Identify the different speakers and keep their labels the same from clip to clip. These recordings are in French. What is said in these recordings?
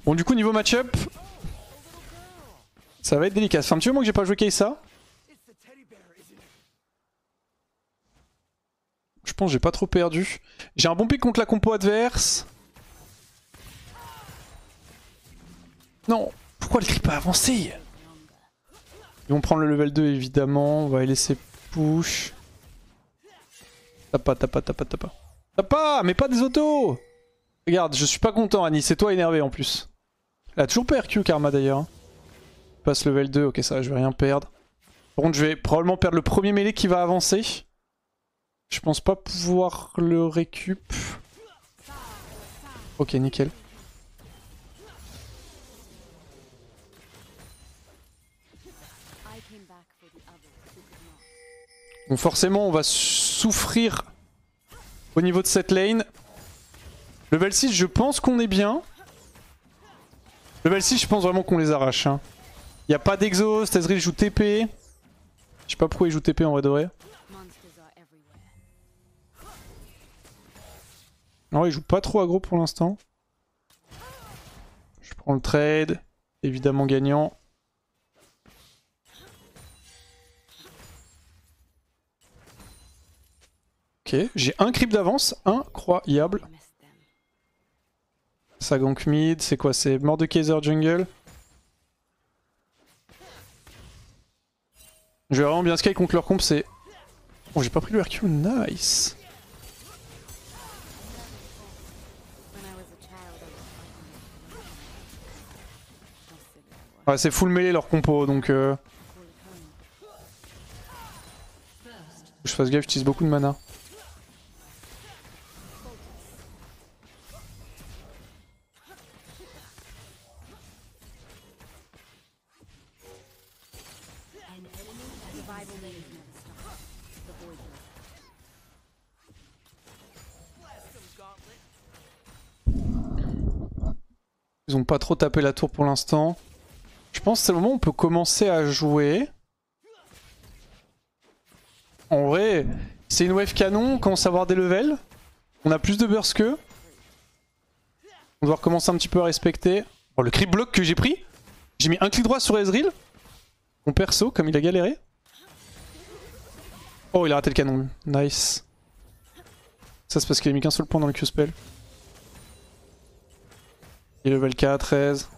Speaker 1: Bon, du coup, niveau match-up, ça va être délicat. Ça fait un petit moment que j'ai pas joué Kai'Sa. Je pense que j'ai pas trop perdu. J'ai un bon pick contre la compo adverse. Non, pourquoi le creep a avancé? Ils vont prendre le level 2 évidemment. On va les laisser push. Tape pas, tape pas, tape pas, tape pas. Tape pas, mais pas des autos. Regarde, je suis pas content Annie, c'est toi énervé en plus. Elle a toujours PRQ Karma d'ailleurs. Hein. Passe level 2, ok ça va, je vais rien perdre. Par contre je vais probablement perdre le premier mêlé qui va avancer. Je pense pas pouvoir le récup. Ok, nickel. Bon, forcément, on va souffrir au niveau de cette lane. Level 6, je pense qu'on est bien. Level 6, je pense vraiment qu'on les arrache. Hein. Y a pas d'exhaust, Ezreal joue TP. Je sais pas pourquoi il joue TP en vrai de vrai. Non, il joue pas trop aggro pour l'instant. Je prends le trade. Évidemment gagnant. Ok, j'ai un creep d'avance. Incroyable. Ça gank mid. C'est quoi? C'est Mordekaiser jungle. Je vais vraiment bien sky contre leur comp. C'est... Oh, j'ai pas pris le RQ. Nice. Ouais, c'est full melee leur compo donc je fasse gaffe, j'utilise beaucoup de mana. Ils ont pas trop tapé la tour pour l'instant. Je pense que c'est le moment où on peut commencer à jouer. En vrai, c'est une wave canon, on commence à avoir des levels. On a plus de burst qu'eux. On doit recommencer un petit peu à respecter. Oh, le creep block que j'ai pris. J'ai mis un clic droit sur Ezreal. Mon perso, comme il a galéré. Oh, il a raté le canon. Nice. Ça, c'est parce qu'il a mis qu'un seul point dans le Q-spell. Il est level 4, 13.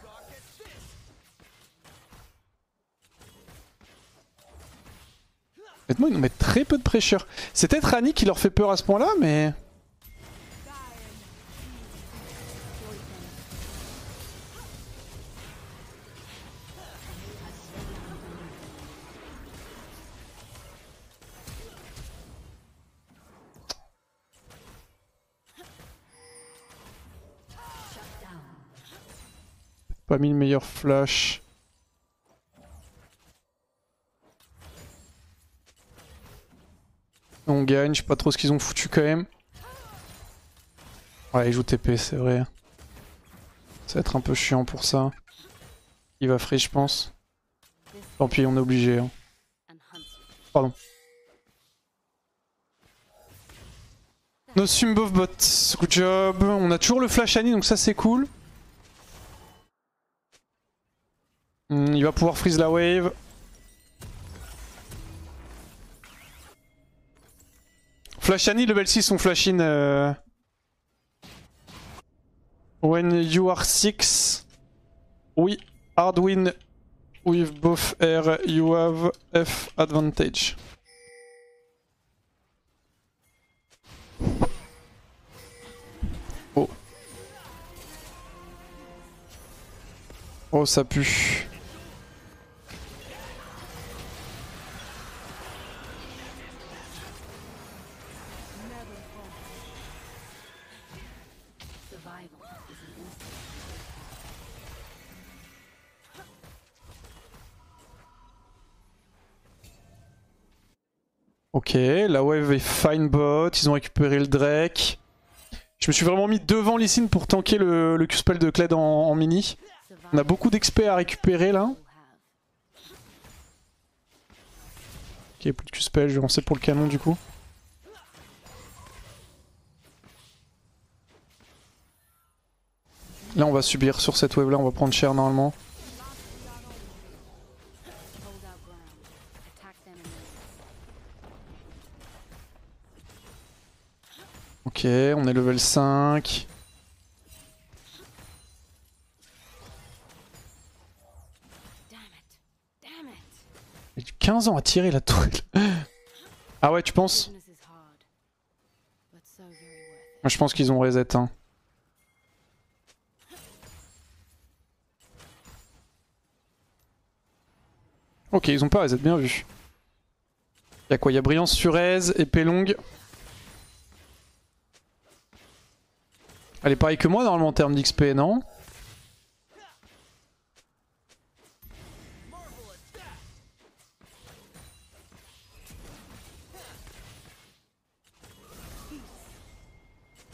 Speaker 1: Honnêtement, ils nous mettent très peu de pressure. C'est peut-être Annie qui leur fait peur à ce point-là, mais... Pas mis le meilleur flash. On gagne, je sais pas trop ce qu'ils ont foutu quand même. Ouais, ils jouent TP, c'est vrai. Ça va être un peu chiant pour ça. Il va freeze, je pense. Tant pis, on est obligé. Hein. Pardon. No Sumbov bot, good job. On a toujours le flash Annie, donc ça c'est cool. Il va pouvoir freeze la wave. Flash Annie, level 6, on flash in. When you are 6, we hard win with both air, you have F advantage. Oh. Oh, ça pue. Ok, la wave est fine bot, ils ont récupéré le Drake. Je me suis vraiment mis devant Lee Sin pour tanker le Q-spell de Kled en mini. On a beaucoup d'XP à récupérer là. Ok, plus de Q-spell, je vais lancer pour le canon du coup. Là on va subir sur cette wave là, on va prendre cher normalement. Ok, on est level 5. Il a 15 ans à tirer la tourelle. Ah ouais, tu penses? Moi je pense qu'ils ont reset. Hein. Ok, ils ont pas reset, bien vu. Y'a quoi? Y'a brillance sur aise, épée longue. Elle est pareille que moi normalement en termes d'XP, non?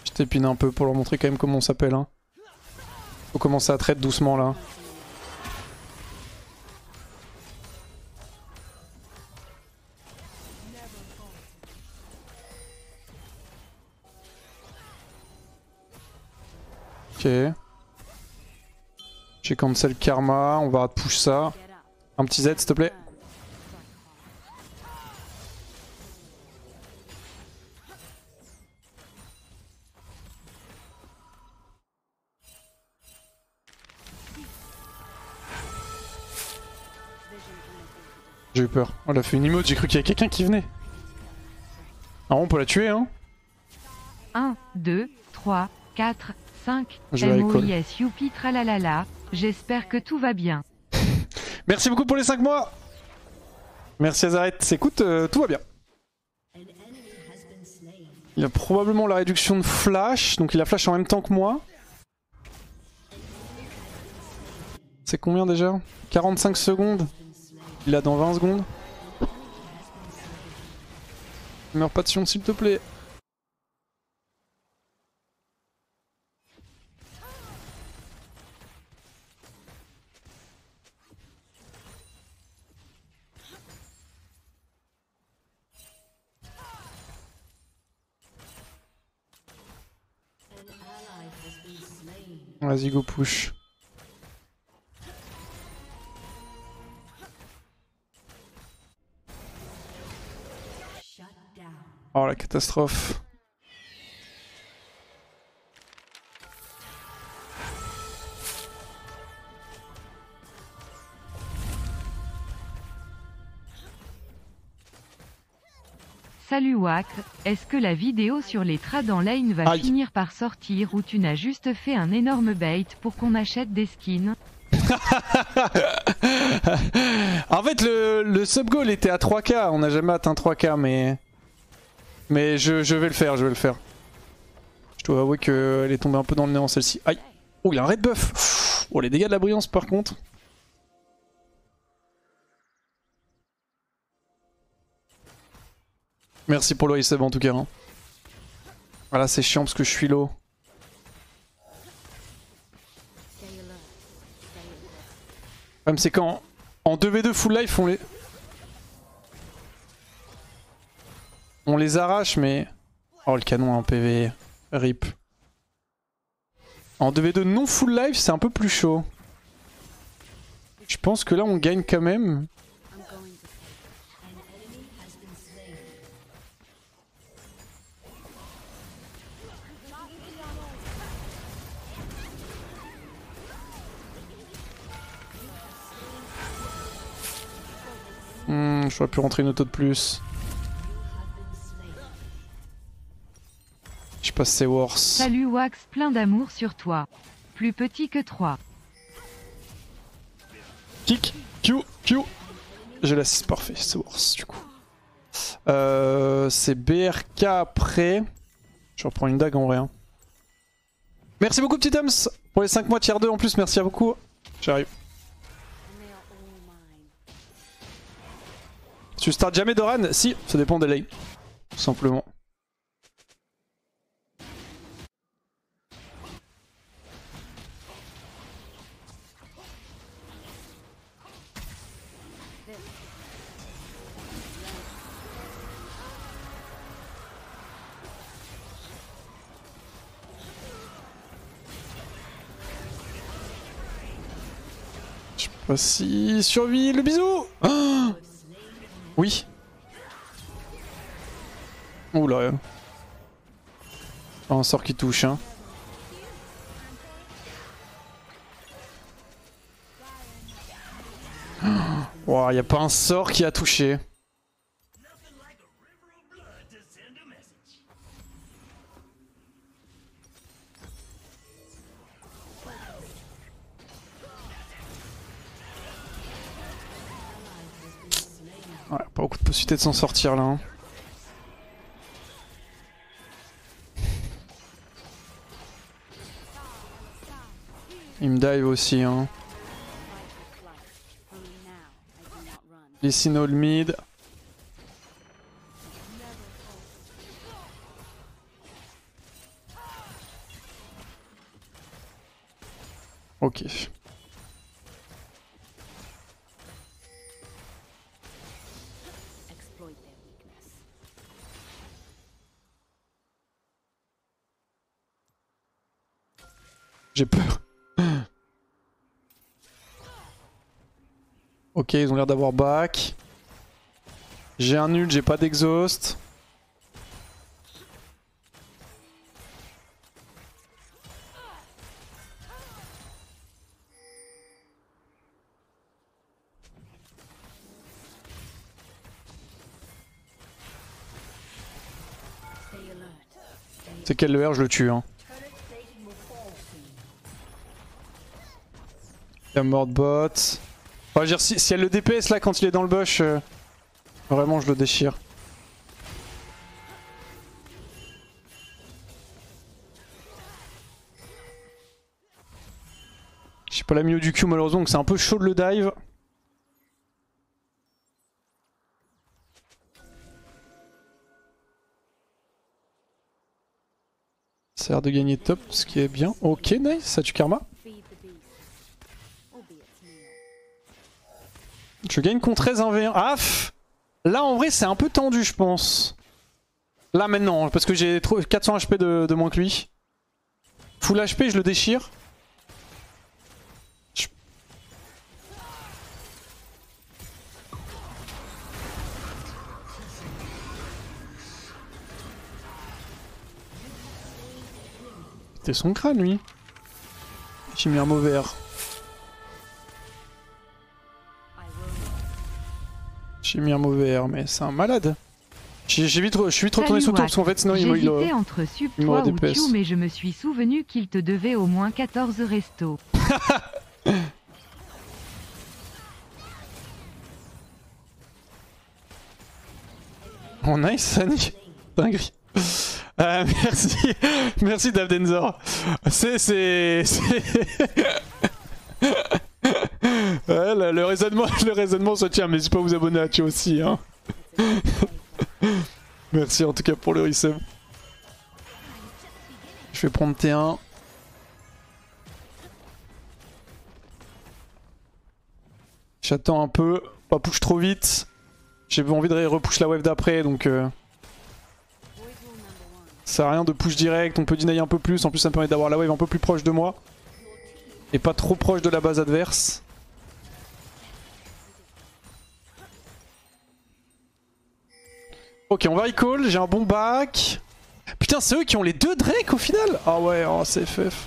Speaker 1: Je t'épine un peu pour leur montrer quand même comment on s'appelle. Hein. Faut commencer à traiter doucement là. Ok. J'ai cancel karma, on va push ça. Un petit Z s'il te plaît. J'ai eu peur. On a fait une emote, j'ai cru qu'il y avait quelqu'un qui venait. Alors on peut la tuer hein.
Speaker 2: 1, 2, 3, 4, 5.
Speaker 1: Je vais
Speaker 2: MOIS youpi tralalala. J'espère que tout va bien.
Speaker 1: Merci beaucoup pour les 5 mois. Merci Azaret. Écoute, tout va bien. Il a probablement la réduction de flash, donc il a flash en même temps que moi. C'est combien déjà? 45 secondes. Il l'a dans 20 secondes. Meurs pas de Sion s'il te plaît. Vas-y go push. Oh la catastrophe.
Speaker 2: Salut Wack, est-ce que la vidéo sur les trades en lane va
Speaker 1: Aïe.
Speaker 2: finir par sortir ou tu n'as juste fait un énorme bait pour qu'on achète des skins?
Speaker 1: En fait le sub goal était à 3k, on n'a jamais atteint 3k mais je vais le faire, je vais le faire. Je dois avouer qu'elle est tombée un peu dans le néant celle-ci. Aïe. Oh il a un red buff. Oh les dégâts de la brillance par contre. Merci pour le resub en tout cas. Hein. Voilà c'est chiant parce que je suis low. Le problème c'est qu'en 2v2 full life on les arrache mais... Oh le canon en PV, rip. En 2v2 non full life c'est un peu plus chaud. Je pense que là on gagne quand même. J'aurais pu rentrer une auto de plus. Je passe c'est worse.
Speaker 2: Salut Wax, plein d'amour sur toi. Plus petit que 3.
Speaker 1: Kick, Q, Q. J'ai l'assist parfait, c'est worse du coup. C'est BRK après. Je reprends une dague en vrai. Hein. Merci beaucoup petit Tams pour les 5 mois tier 2 en plus, merci à beaucoup. J'arrive. Tu startes jamais Doran? Si, ça dépend des lanes. Tout simplement. Voici, survie, le bisou. Oh, oui. Oula. Un sort qui touche, hein. Wow, y a pas un sort qui a touché. Ouais, pas beaucoup de possibilités de s'en sortir là. Hein. Il me dive aussi. Hein. Listen all mid. Ok. J'ai peur. Ok, ils ont l'air d'avoir back. J'ai un nul, j'ai pas d'exhaust. C'est quel le R, je le tue. Hein. Il y a mort de bot. Enfin, je veux dire, si elle le DPS là quand il est dans le bush, vraiment je le déchire. J'ai pas la milieu du Q malheureusement, donc c'est un peu chaud de le dive. Ça a l'air de gagner top, ce qui est bien. Ok, nice, ça tue Karma. Je gagne contre 13 1v1. Ah, là en vrai c'est un peu tendu je pense. Là maintenant, parce que j'ai 400 HP de moins que lui. Full HP, je le déchire. C'était son crâne lui. J'ai mis un mauvais R. J'ai mis un mauvais R, mais c'est un malade. Je suis vite retourné sous tour parce qu'en fait sinon il
Speaker 2: J'hésitais entre sub toi ou Q, mais je me suis souvenu qu'il te devait au moins 14 restos.
Speaker 1: Oh nice Sani. Dinguerie. Merci. Merci Davdenzor. Ouais, là, le raisonnement se tient, mais n'hésitez pas à vous abonner à Tio aussi. Hein. Merci en tout cas pour le resub. Je vais prendre T1. J'attends un peu, pas push trop vite. J'ai envie de repush la wave d'après donc ça sert à rien de push direct, on peut deny un peu plus, en plus ça me permet d'avoir la wave un peu plus proche de moi. Et pas trop proche de la base adverse. Ok, on va recall, j'ai un bon back. Putain, c'est eux qui ont les deux Drake au final. Ah ouais, oh, c'est FF.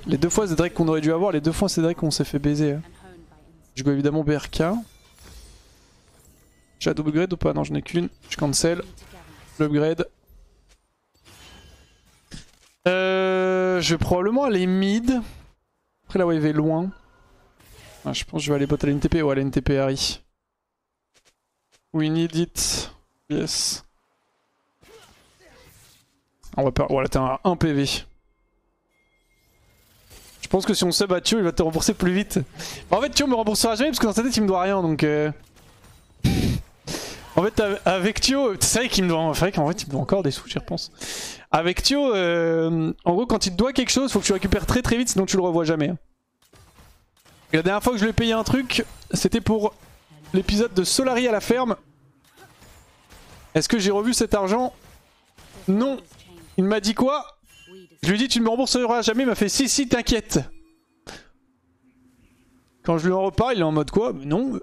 Speaker 1: Les deux fois c'est Drake qu'on aurait dû avoir, les deux fois c'est Drake qu'on s'est fait baiser. Je go évidemment BRK. J'ai la double upgrade ou pas? Non, je n'ai qu'une. Je cancel. L'upgrade. Je vais probablement aller mid. Après la wave est loin. Ah, je pense que je vais aller bot à l'NTP ou à l'NTP Harry. We need it. Yes. On va perdre. Voilà, t'es à 1 PV. Je pense que si on sub à Thio, il va te rembourser plus vite. En fait, Thio me remboursera jamais parce que dans sa tête, il me doit rien donc. En fait, avec Thio, c'est vrai qu'il me doit. C'est vrai qu'en fait, il me doit encore des sous, j'y repense. Avec Thio, en gros, quand il te doit quelque chose, faut que tu le récupères très très vite, sinon tu le revois jamais. Et la dernière fois que je lui ai payé un truc, c'était pour l'épisode de Solari à la ferme. Est-ce que j'ai revu cet argent? Non. Il m'a dit quoi? Je lui ai dit tu ne me rembourseras jamais, il m'a fait si t'inquiète. Quand je lui en reparle, il est en mode quoi? Mais non.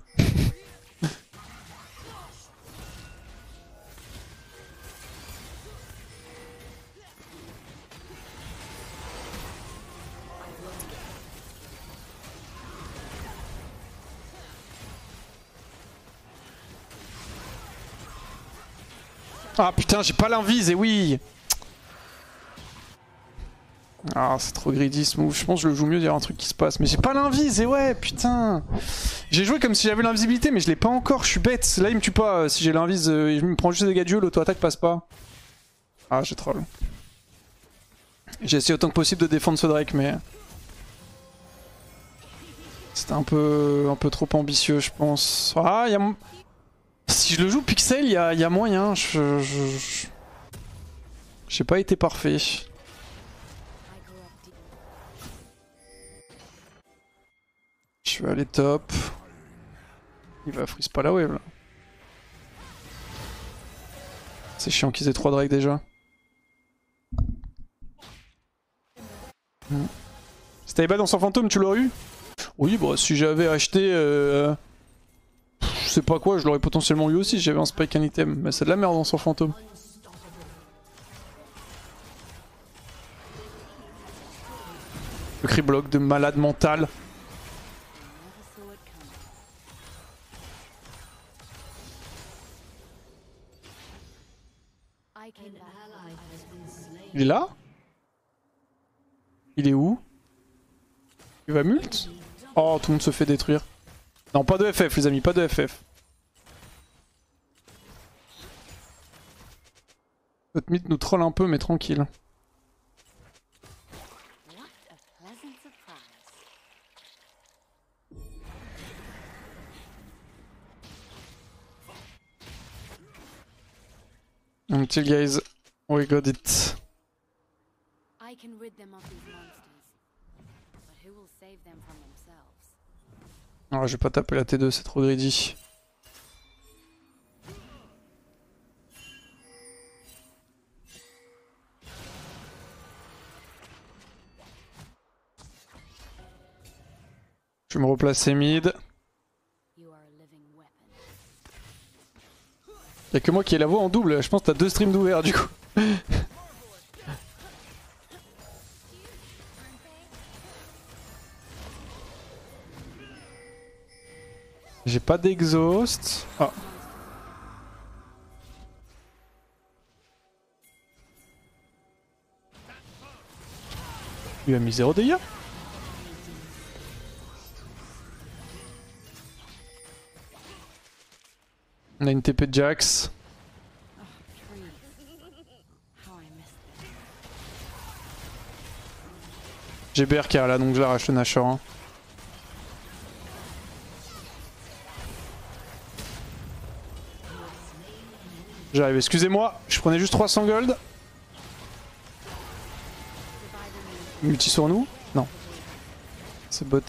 Speaker 1: Ah putain, j'ai pas l'invise, et oui. Ah, c'est trop greedy ce move. Je pense que je le joue mieux, il y a un truc qui se passe. Mais j'ai pas l'invise, et ouais, putain. J'ai joué comme si j'avais l'invisibilité, mais je l'ai pas encore, je suis bête. Là, il me tue pas. Si j'ai l'invise, je me prends juste des dégâts de jeu, l'auto-attaque passe pas. Ah, j'ai troll. J'ai essayé autant que possible de défendre ce Drake, mais... C'était un peu trop ambitieux, je pense. Ah, il y a... Si je le joue pixel, il y a moyen. J'ai pas été parfait. Je vais aller top. Il va freeze pas la wave là. C'est chiant qu'ils aient 3 Drake déjà. Si t'avais pas dans son fantôme, tu l'aurais eu? Oui, bah si j'avais acheté... Je sais pas quoi, je l'aurais potentiellement eu aussi si j'avais un spike un item. Mais c'est de la merde dans son fantôme. Le cri block de malade mental. Il est là? Il est où? Il va mult? Oh, tout le monde se fait détruire. Non, pas de FF les amis, pas de FF. Notre mythe nous troll un peu, mais tranquille. Until guys, we got it. I can rid them of these monsters, but who will save them from themselves? Ah, je vais pas taper la T2, c'est trop greedy. Je vais me replacer mid. Y'a que moi qui ai la voix en double, je pense que t'as 2 streams d'ouvert du coup. J'ai pas d'exhaust. Ah. Il a mis 0 dégâts. On a une TP de Jax. J'ai BRK là donc je l'arrache le Nashor. Hein. J'arrive, excusez-moi, je prenais juste 300 gold. Multi sur nous? Non. C'est bot.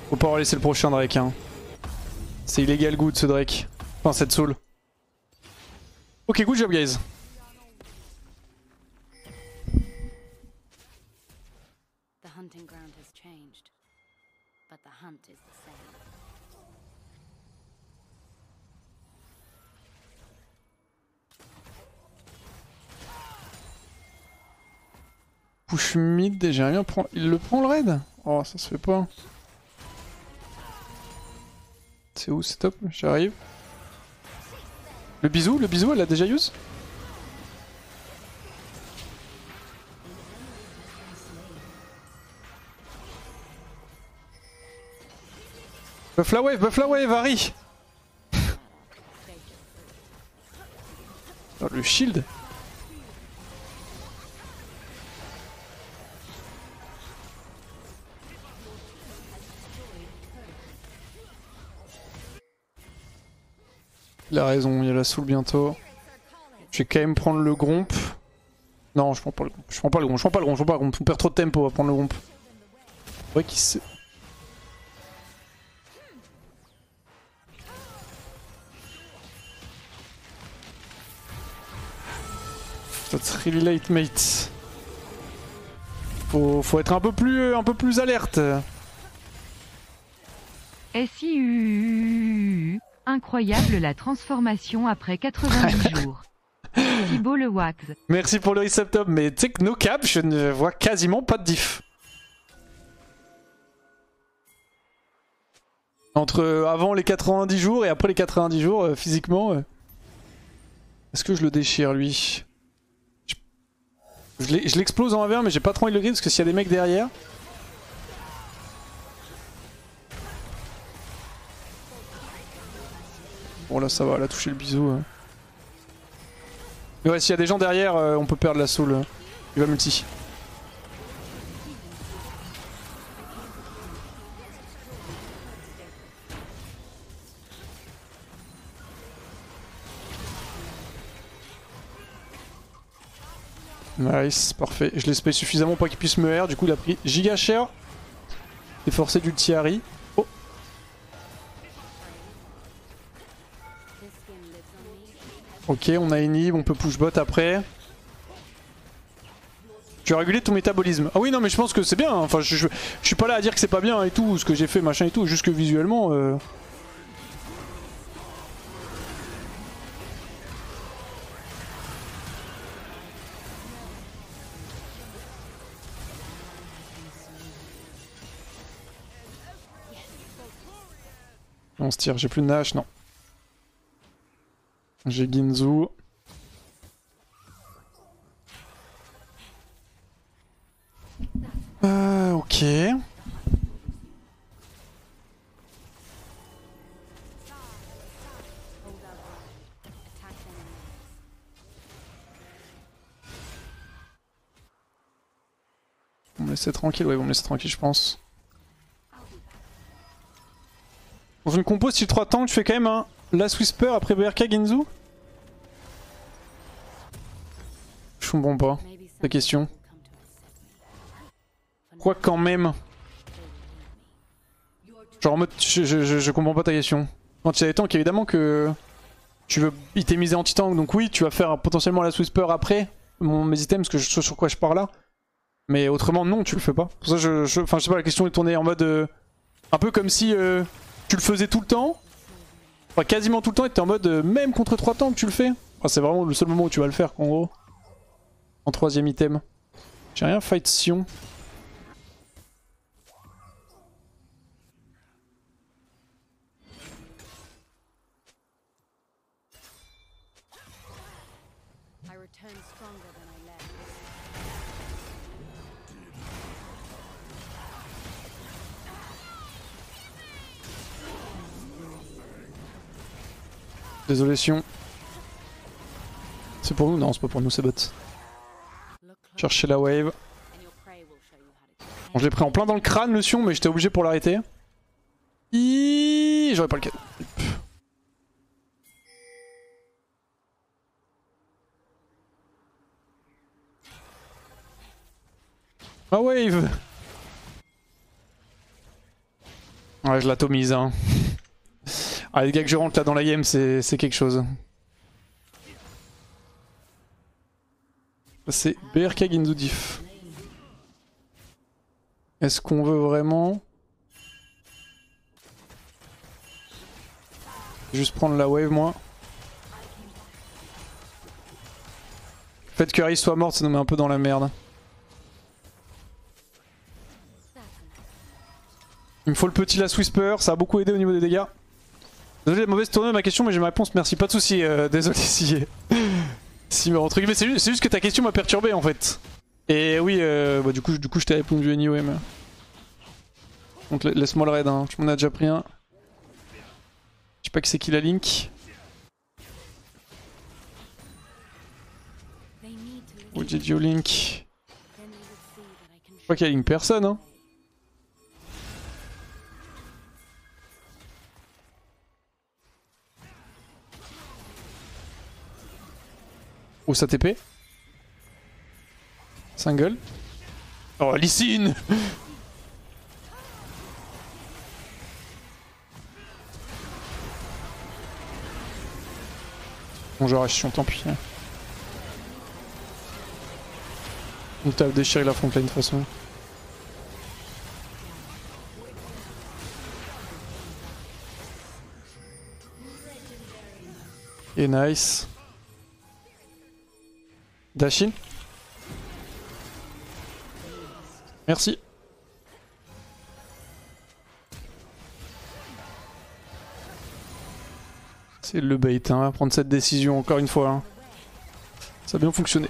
Speaker 1: Faut pas laisser le prochain Drake hein. C'est illégal good ce Drake. Enfin cette soul. Ok, good job guys. The hunting ground has changed, but the hunt is the same. Push mid, j'aimerais bien prendre. Il le prend le raid? Oh, ça se fait pas. C'est où? C'est top, j'arrive. Le bisou, elle l'a déjà use? Buff la wave, Harry. Oh, le shield. Il a raison, il y a la soul bientôt. Je vais quand même prendre le gromp. Non, je prends pas le gromp. Je prends pas le gromp. On perd trop de tempo à prendre le gromp. C'est vrai qu'il sait. That's really late, mate. Faut être un peu plus alerte.
Speaker 2: SIUUUU. Incroyable la transformation après 90 jours. Thibaut le wax.
Speaker 1: Merci pour le resub, mais tu sais que no cap, je ne vois quasiment pas de diff. Entre avant les 90 jours et après les 90 jours, physiquement... Est-ce que je le déchire, lui? Je l'explose en 1v1, mais j'ai pas trop envie de le griller parce que s'il y a des mecs derrière... Bon là ça va, elle a touché le bisou. Mais ouais, s'il y a des gens derrière, on peut perdre la soul. Il va multi. Nice, parfait. Je l'ai spay suffisamment pour qu'il puisse me R, du coup il a pris giga cher. Il est forcé d'ulti Harry. Oh. Ok, on a inhib, on peut push bot après. Tu as régulé ton métabolisme. Ah oui, non mais je pense que c'est bien, hein. Enfin je suis pas là à dire que c'est pas bien et tout, ce que j'ai fait machin et tout, juste que visuellement... On se tire, j'ai plus de Nash, non. J'ai Ginzu. Ok. On me laisser tranquille, ouais, on me laisser tranquille, je pense. Dans une compo style 3 tanks, tu fais quand même un Last Whisper après BRK Ginzu? Je comprends pas la question. Quoi quand même? Genre en mode, je comprends pas ta question. Quand il y a des tanks, évidemment que tu veux itemiser anti-tank, donc oui, tu vas faire potentiellement Last Whisper après mes items, parce que je sais sur quoi je pars là. Mais autrement, non, tu le fais pas. Pour ça, enfin, je sais pas, la question est tournée en mode... un peu comme si tu le faisais tout le temps. Enfin, quasiment tout le temps, et t'es en mode, même contre 3 tanks, tu le fais. Enfin, c'est vraiment le seul moment où tu vas le faire, en gros. En 3ème item. J'ai rien fight Sion. Désolé Sion. C'est pour nous? Non, c'est pas pour nous, c'est bot. Chercher la wave. Bon, je l'ai pris en plein dans le crâne le Sion, mais j'étais obligé pour l'arrêter. J'aurais pas le cas. Ah wave. Ouais, je l'atomise hein. Ah, les gars que je rentre là dans la game, c'est quelque chose. C'est BRK Ginzu diff. Est-ce qu'on veut vraiment juste prendre la wave moi? Le fait que Harry soit morte, ça nous met un peu dans la merde. Il me faut le petit Last Whisper, ça a beaucoup aidé au niveau des dégâts. Désolé, mauvaise tournée ma question, mais j'ai ma réponse, merci, pas de soucis, désolé si... si entre guillemets, c'est juste que ta question m'a perturbé en fait. Et oui, bah, du coup je t'ai répondu anyway, mais... Donc laisse-moi le raid, hein. Tu m'en as déjà pris un. Je sais pas qui c'est qui la link. Ou Didio link. Je crois qu'il y a link personne, hein. Oh, ça TP. Single. Oh, Lysine. Bon, je reste chiant, tant pis. On t'a déchiré la frontline de toute façon. Et nice. Dashin. Merci. C'est le bait, hein, à prendre cette décision encore une fois. Hein. Ça a bien fonctionné.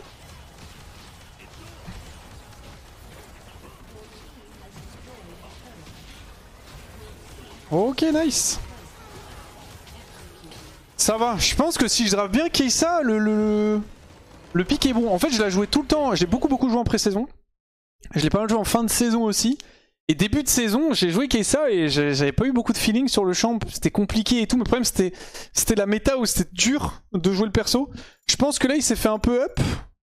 Speaker 1: Ok, nice. Ça va, je pense que si je draft bien Kai'Sa, le pick est bon. En fait, je l'ai joué tout le temps, j'ai beaucoup joué en pré-saison. Je l'ai pas mal joué en fin de saison aussi. Et début de saison, j'ai joué Kai'Sa et j'avais pas eu beaucoup de feeling sur le champ. C'était compliqué et tout, mais le problème c'était la méta où c'était dur de jouer le perso. Je pense que là, il s'est fait un peu up.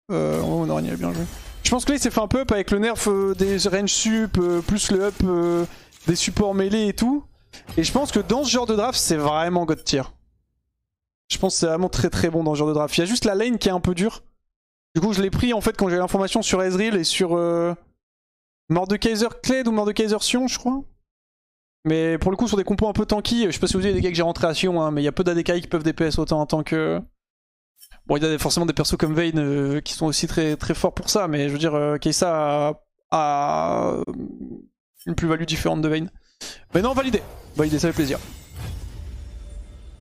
Speaker 1: Oh, non, il a bien joué. Je pense que là, il s'est fait un peu up avec le nerf des range sup, plus le up des supports mêlés et tout. Et je pense que dans ce genre de draft, c'est vraiment God tier. Je pense que c'est vraiment très bon dans ce genre de draft. Il y a juste la lane qui est un peu dure. Du coup, je l'ai pris en fait quand j'ai l'information sur Ezreal et sur Mordekaiser Kled ou Mordekaiser Sion, je crois. Mais pour le coup, sur des compos un peu tanky, je sais pas si vous avez des gars que j'ai rentré à Sion, hein, mais il y a peu d'ADKI qui peuvent DPS autant en tant que. Bon, il y a forcément des persos comme Vayne qui sont aussi très forts pour ça, mais je veux dire, Kai'Sa a une plus-value différente de Vayne. Mais non, validé. Validé, ça fait plaisir.